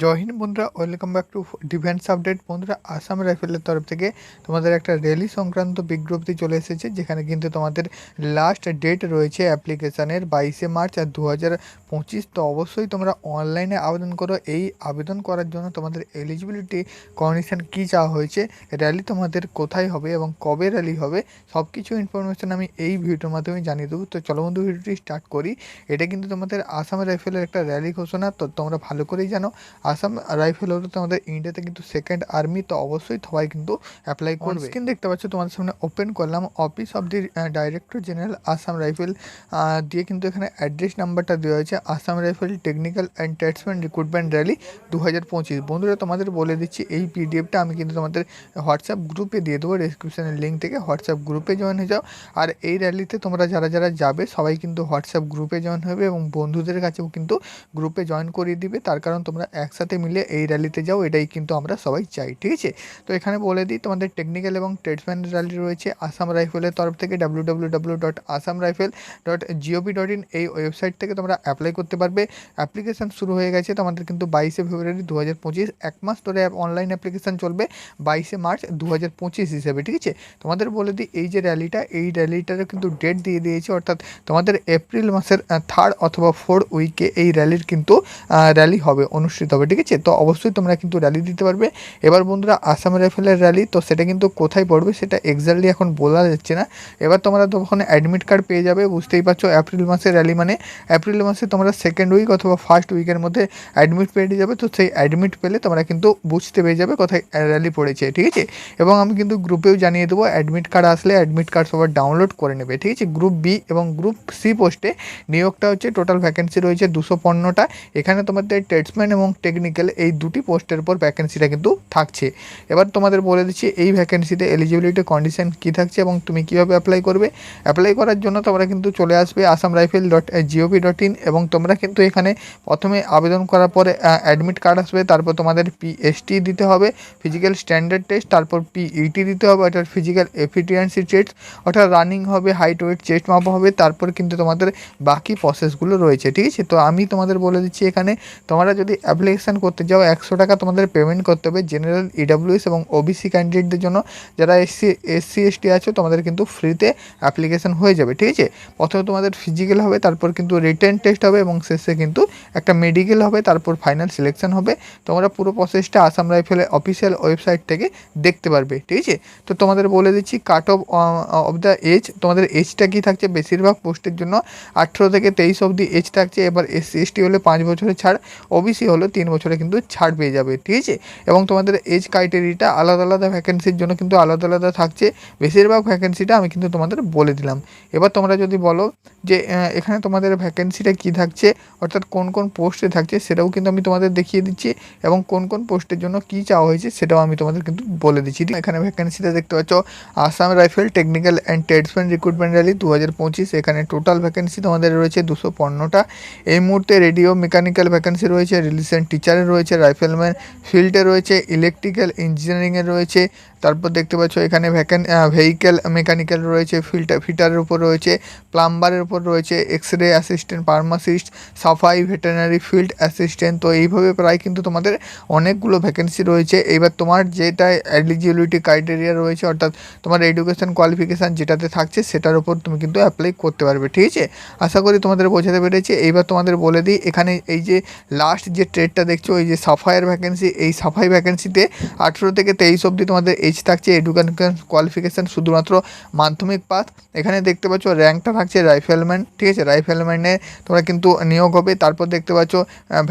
জয় হিন্দ বন্ধুরা, welcome back to defence update. বন্ধুরা, আসাম রাইফেলের তরফ থেকে তোমাদের একটা র্যালি সংক্রান্ত বিজ্ঞপ্তি চলে এসেছে, যেখানে কিন্তু তোমাদের লাস্ট ডেট রয়েছে অ্যাপ্লিকেশানের 22 মার্চ 2025। তো অবশ্যই তোমরা অনলাইনে আবেদন করো। এই আবেদন করার জন্য তোমাদের এলিজিবিলিটি কন্ডিশন কী চাওয়া হয়েছে, র্যালি তোমাদের কোথায় হবে এবং কবে র্যালি হবে, সব কিছু ইনফরমেশান আমি এই ভিডিওর মাধ্যমে জানিয়ে দেবো। তো চলো বন্ধু, ভিডিওটি স্টার্ট করি। এটা কিন্তু তোমাদের আসাম রাইফেলের একটা র্যালি ঘোষণা, তো তোমরা ভালো করেই জানো আসাম রাইফেল হলো তোমাদের ইন্ডিয়াতে কিন্তু সেকেন্ড আর্মি। তো অবশ্যই সবাই কিন্তু অ্যাপ্লাই করবে। স্ক্রিন দেখতে পাচ্ছ, তোমাদের সামনে ওপেন করলাম office of the director general Assam rifle দিয়ে কিন্তু এখানে অ্যাড্রেস নাম্বারটা দেওয়া হয়েছে। Assam rifle technical and tradesman recruitment rally 2025। বন্ধুরা, তোমাদের বলে দিচ্ছি এই পিডিএফটা আমি কিন্তু তোমাদের হোয়াটসঅ্যাপ গ্রুপে দিয়ে দেবো, ডিসক্রিপশনের লিঙ্ক থেকে হোয়াটসঅ্যাপ গ্রুপে জয়েন হয়ে যাও। আর এই র্যালিতে তোমরা যারা যারা যাবে সবাই কিন্তু হোয়াটসঅ্যাপ গ্রুপে জয়েন হবে এবং বন্ধুদের কাছেও কিন্তু গ্রুপে জয়েন করিয়ে দিবে। তার কারণ তোমরা একসাথে মিলে এই র্যালিতে যাও, এটাই কিন্তু আমরা সবাই চাই, ঠিক আছে। তো এখানে বলে দিই, তোমাদের টেকনিক্যাল এবং ট্রেডসম্যান র্যালি রয়েছে আসাম রাইফেলের তরফ থেকে। www.assamrifle.gov.in এই ওয়েবসাইট থেকে তোমরা অ্যাপ্লাই করতে পারবে। অ্যাপ্লিকেশান শুরু হয়ে গেছে তোমাদের কিন্তু 22 ফেব্রুয়ারি 2025। এক মাস ধরে অনলাইন অ্যাপ্লিকেশান চলবে 22 মার্চ 2025 হিসেবে, ঠিক আছে। তোমাদের বলে দিই, এই যে র্যালিটা, এই র্যালিটারও কিন্তু ডেট দিয়ে দিয়েছে, অর্থাৎ তোমাদের এপ্রিল মাসের 3rd অথবা 4th উইকে এই র্যালির কিন্তু র্যালি হবে, অনুষ্ঠিত হবে, ঠিক আছে। তো অবশ্যই তোমরা কিন্তু র্যালি দিতে পারবে। এবার বন্ধুরা, আসাম রাইফেলের র্যালি, তো সেটা কিন্তু কোথায় পড়বে সেটা এক্স্যাক্টলি এখন বলা যাচ্ছে না। এবার তোমরা তখন অ্যাডমিট কার্ড পেয়ে যাবে, বুঝতেই পারছো এপ্রিল মাসের র্যালি মানে এপ্রিল মাসে তোমরা সেকেন্ড উইক অথবা ফার্স্ট উইকের মধ্যে অ্যাডমিট পেয়ে যাবে। তো সেই অ্যাডমিট পেলে তোমরা কিন্তু বুঝতে পেরে যাবে কোথায় র্যালি পড়েছে, ঠিক আছে। এবং আমি কিন্তু গ্রুপেও জানিয়ে দেবো, অ্যাডমিট কার্ড আসলে অ্যাডমিট কার্ড সবার ডাউনলোড করে নেবে, ঠিক আছে। গ্রুপ বি এবং গ্রুপ সি পোস্টে নিয়োগটা হচ্ছে, টোটাল ভ্যাকেন্সি রয়েছে 215টা। এখানে তোমাদের ট্রেডসম্যান এবং টেকনিক্যাল এই দুটি পোস্টের উপর ভ্যাকেন্সিটা কিন্তু থাকছে। এবার তোমাদের বলে দিচ্ছি এই ভ্যাকেন্সিতে এলিজিবিলিটি কন্ডিশন কী থাকছে এবং তুমি কীভাবে অ্যাপ্লাই করবে। অ্যাপ্লাই করার জন্য তোমরা কিন্তু চলে আসবে asamrifle.gov.in এবং তোমরা কিন্তু এখানে প্রথমে আবেদন করার পরে অ্যাডমিট কার্ড আসবে, তারপর তোমাদের পিএসটি দিতে হবে, ফিজিক্যাল স্ট্যান্ডার্ড টেস্ট, তারপর পিইটি দিতে হবে, অর্থাৎ ফিজিক্যাল এফিসিয়েন্সি টেস্ট, অর্থাৎ রানিং হবে, হাইট ওয়েট চেস্ট মাপা হবে, তারপর কিন্তু তোমাদের বাকি প্রসেসগুলো রয়েছে, ঠিক আছে। তো আমি তোমাদের বলে দিচ্ছি, এখানে তোমরা যদি অ্যাপ্লিকেশান করতে যাও 100 টাকা তোমাদের পেমেন্ট করতে হবে জেনারেল, ইডাব্লিউএস এবং ওবিসি ক্যান্ডিডেটদের জন্য। যারা এসসি এসটি আছো তোমাদের কিন্তু ফ্রিতে অ্যাপ্লিকেশান হয়ে যাবে, ঠিক আছে। প্রথমে তোমাদের ফিজিক্যাল হবে, তারপর কিন্তু রিটেন টেস্ট হবে এবং শেষে কিন্তু একটা মেডিকেল হবে, তারপর ফাইনাল সিলেকশন হবে। তোমরা পুরো প্রসেসটা আসাম রাইফেলের অফিসিয়াল ওয়েবসাইট থেকে দেখতে পারবে, ঠিক আছে। তো তোমাদের বলে দিচ্ছি কাট অফ দ্য এজ, তোমাদের এজটা কী থাকছে, বেশিরভাগ পোস্টের জন্য 18 থেকে 23 অবধি এজ থাকছে। এবার এসসি এসটি হলে 5 বছরের ছাড়, ওবিসি হলো 3 বছরে কিন্তু ছাড় পেয়ে যাবে, ঠিক আছে। এবং তোমাদের এজ ক্রাইটেরিয়াটা আলাদা আলাদা ভ্যাকেন্সির জন্য কিন্তু আলাদা আলাদা থাকছে। বেশিরভাগ ভ্যাকেন্সিটা আমি কিন্তু তোমাদের বলে দিলাম। এবার তোমরা যদি বলো যে এখানে তোমাদের ভ্যাকেন্সিটা কী থাকছে, অর্থাৎ কোন কোন পোস্টে থাকছে, সেটাও কিন্তু আমি তোমাদের দেখিয়ে দিচ্ছি এবং কোন কোন পোস্টের জন্য কী চাওয়া হয়েছে সেটাও আমি তোমাদের কিন্তু বলে দিচ্ছি। এখানে ভ্যাকেন্সিটা দেখতে পাচ্ছ, Assam rifle technical and tradesman recruitment rally 2025। এখানে টোটাল ভ্যাকেন্সি তোমাদের রয়েছে 215টা। এই মুহূর্তে রেডিও মেকানিক্যাল ভ্যাকেন্সি রয়েছে, রিলিজেন্ট টিচারের রয়েছে, রাইফেলম্যান ফিল্ডে রয়েছে, ইলেকট্রিক্যাল ইঞ্জিনিয়ারিংয়ের রয়েছে, তারপর দেখতে পাচ্ছ এখানে ভেহিক্যাল মেকানিক্যাল রয়েছে, ফিটারের উপর রয়েছে, প্লাম্বারের উপর রয়েছে, এক্স রে অ্যাসিস্ট্যান্ট, ফার্মাসিস্ট, সাফাই, ভেটেরিনারি ফিল্ড অ্যাসিস্ট্যান্ট। তো এইভাবে প্রায় কিন্তু তোমাদের অনেকগুলো ভ্যাকেন্সি রয়েছে। এবার তোমার যেটা এলিজিবিলিটি ক্রাইটেরিয়া রয়েছে, অর্থাৎ তোমার এডুকেশন কোয়ালিফিকেশান যেটাতে থাকছে সেটার উপর তুমি কিন্তু অ্যাপ্লাই করতে পারবে, ঠিক আছে। আশা করি তোমাদের বোঝাতে পেরেছি। এইবার তোমাদের বলে দিই, এখানে এই যে লাস্ট যে ট্রেডটা দেখছো, এই যে সাফাইয়ের ভ্যাকেন্সি, এই সাফাই ভ্যাকেন্সিতে 18 থেকে 23 অবধি তোমাদের এজ থাকছে। এডুকেশন কোয়ালিফিকেশান শুধুমাত্র মাধ্যমিক পাস। এখানে দেখতে পাচ্ছ র্যাঙ্কটা থাকছে রাইফেলম্যান, ঠিক আছে। রাইফেলম্যানে তোমরা কিন্তু নিয়োগ হবে। তারপর দেখতে পাচ্ছ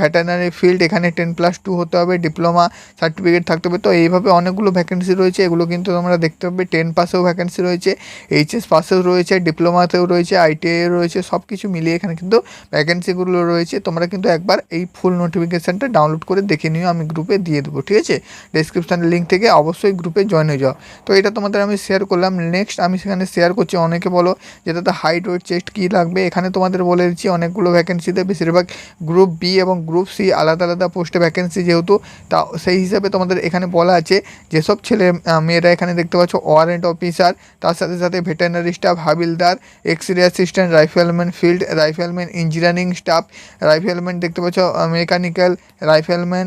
ভেটেরিনারি ফিল্ড, এখানে 10+2 হতে হবে, ডিপ্লোমা সার্টিফিকেট থাকতে হবে। তো এইভাবে অনেকগুলো ভ্যাকেন্সি রয়েছে, এগুলো কিন্তু তোমরা দেখতে পাবে। 10 পাসেও ভ্যাকেন্সি রয়েছে, এইচএস পাসেও রয়েছে, ডিপ্লোমাতেও রয়েছে, আইটিআইও রয়েছে, সব কিছু মিলিয়ে এখানে কিন্তু ভ্যাকেন্সিগুলো রয়েছে। তোমরা কিন্তু একবার এই ফুল নোটিফিকেশানটা ডাউনলোড করে দেখে নিও, আমি গ্রুপে দিয়ে দেবো, ঠিক আছে। ডেসক্রিপশানের লিঙ্ক থেকে অবশ্যই গ্রুপে জয়েন হয়ে যাও। তো এটা তোমাদের আমি শেয়ার করলাম। নেক্সট আমি সেখানে শেয়ার করছি, অনেকে বলো যেটাতে হাইট ওয়েট চেস্ট কী লাগবে, এখানে তোমাদের বলে দিচ্ছি অনেকগুলো ভ্যাকেন্সিতে বেশিরভাগ গ্রুপ বি এবং গ্রুপ সি আলাদা আলাদা পোস্টে ভ্যাকেন্সি যেহেতু, তা সেই হিসাবে তোমাদের এখানে বলা আছে যেসব ছেলে মেয়েরা এখানে দেখতে পাচ্ছ ওয়ারেন্ট অফিসার, তার সাথে সাথে ভেটেরিনারি স্টাফ, হাবিলদার, X-ray assistant, rifleman, field rifleman, engineering staff, rifleman দেখতে পাচ্ছ, মেকানিক্যাল, রাইফেলম্যান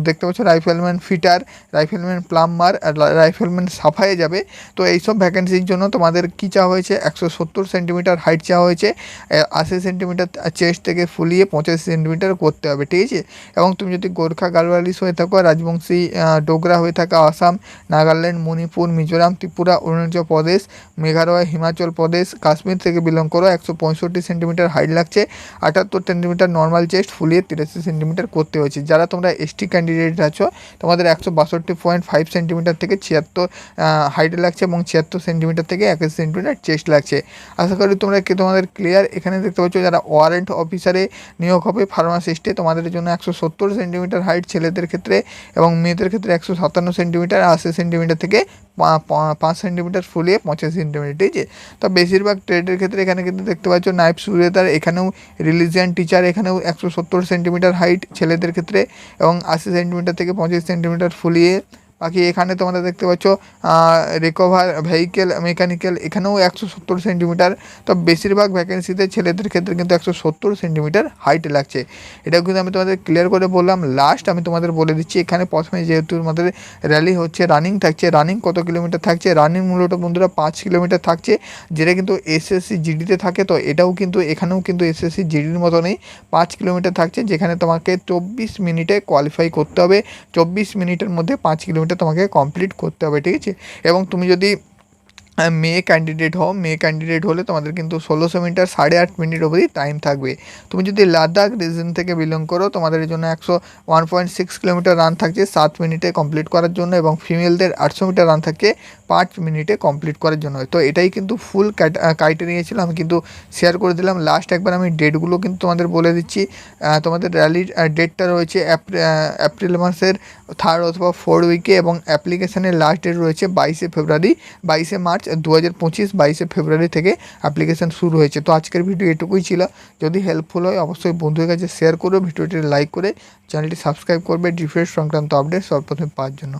দেখতে পাচ্ছ, rifleman fitter, rifleman plumber, rifleman সাফাইয়ে যাবে। তো এইসব ভ্যাকেন্সির জন্য তোমাদের কী চাওয়া হয়েছে, 170 সেন্টিমিটার হাইট চাওয়া হয়েছে, 80 সেন্টিমিটার চেস্ট থেকে ফুলিয়ে 85 সেন্টিমিটার করতে হবে, ঠিক আছে। এবং তুমি যদি গোর্খা গাড়ওয়ালিস হয়ে থাকো, রাজবংশী ডোগরা হয়ে থাকা, আসাম, নাগাল্যান্ড, মণিপুর, মিজোরাম, ত্রিপুরা, অরুণাচল প্রদেশ, মেঘালয়, হিমাচল প্রদেশ, কাশ্মীর থেকে বিলং করো, 165 সেন্টিমিটার হাইট লাগছে, 78 সেন্টিমিটার নর্মাল চেস্ট ফুলিয়ে 83 সেন্টিমিটার করতে হয়েছে। যারা তোমরা এসটি ক্যান্ডিডেট আছো তোমাদের 162.5 সেন্টিমিটার থেকে 76 হাইট লাগছে এবং 76 সেন্টিমিটার থেকে 21 সেন্টিমিটার চেস্ট লাগছে। আশা করি তোমাদের ক্লিয়ার। এখানে দেখতে পাচ্ছ যারা ওয়ারেন্ট অফিসারে নিয়োগ হবে ফার্মাসিস্টে, তোমাদের জন্য 170 সেন্টিমিটার হাইট ছেলেদের ক্ষেত্রে, এবং মেয়েদের ক্ষেত্রে 157 সেন্টিমিটার, 80 সেন্টিমিটার থেকে 5 সেন্টিমিটার ফুলিয়ে 85 সেন্টিমিটার, ঠিক আছে। তো বেশিরভাগ ট্রেডের ক্ষেত্রে এখানে কিন্তু দেখতে পাচ্ছ নাইফ সুরেদার, এখানেও রিলিজিয়ান টিচার, এখানেও 170 সেন্টিমিটার হাইট ছেলেদের ক্ষেত্রে এবং 80 সেন্টিমিটার থেকে 25 সেন্টিমিটার ফুলিয়ে। বাকি এখানে তোমরা দেখতে পাচ্ছ রিকভার ভেহিকেল মেকানিক্যাল, এখানেও 170 সেন্টিমিটার। তো বেশিরভাগ ভ্যাকেন্সিতে ছেলেদের ক্ষেত্রে কিন্তু 170 সেন্টিমিটার হাইট লাগছে। এটাও কিন্তু আমি তোমাদের ক্লিয়ার করে বললাম। লাস্ট আমি তোমাদের বলে দিচ্ছি, এখানে প্রথমে যেহেতু আমাদের র্যালি হচ্ছে, রানিং থাকছে, রানিং কত কিলোমিটার থাকছে, রানিং মূলত বন্ধুরা 5 কিলোমিটার থাকছে, যেটা কিন্তু এসএসসি জিডিতে থাকে। তো এটাও কিন্তু এখানেও কিন্তু এসএসসি জিডির মতনই 5 কিলোমিটার থাকছে, যেখানে তোমাকে 24 মিনিটে কোয়ালিফাই করতে হবে। 24 মিনিটের মধ্যে 5 কিলোমিটার তোমাকে কমপ্লিট করতে হবে, ঠিক আছে। এবং তুমি যদি মেয়ে ক্যান্ডিডেট হলে তোমাদের কিন্তু 1600 মিটার 8.5 মিনিট অবধি টাইম থাকবে। তুমি যদি লাদাখ রিজন থেকে বিলং করো তোমাদের জন্য 101.6 কিলোমিটার রান থাকছে 7 মিনিটে কমপ্লিট করার জন্য, এবং ফিমেলদের 800 মিটার রান থাকে 5 মিনিটে কমপ্লিট করার জন্য। তো এটাই কিন্তু ফুল ক্রাইটেরিয়া ছিল, আমি কিন্তু শেয়ার করে দিলাম। লাস্ট একবার আমি ডেটগুলো কিন্তু তোমাদের বলে দিচ্ছি। তোমাদের র্যালির ডেটটা রয়েছে এপ্রিল মাসের 3rd অথবা 4th উইকে, এবং অ্যাপ্লিকেশানের লাস্ট ডেট রয়েছে 22শে ফেব্রুয়ারি, 22শে মার্চ 2025, 22শে ফেব্রুয়ারি থেকে অ্যাপ্লিকেশান শুরু হয়েছে। তো আজকের ভিডিও এটুকুই ছিল। যদি হেল্পফুল হয় অবশ্যই বন্ধুদের কাছে শেয়ার করো, ভিডিওটি লাইক করে চ্যানেলটি সাবস্ক্রাইব করবে ডিফেন্স সংক্রান্ত আপডেট সর্বপ্রথমে পাওয়ার জন্য।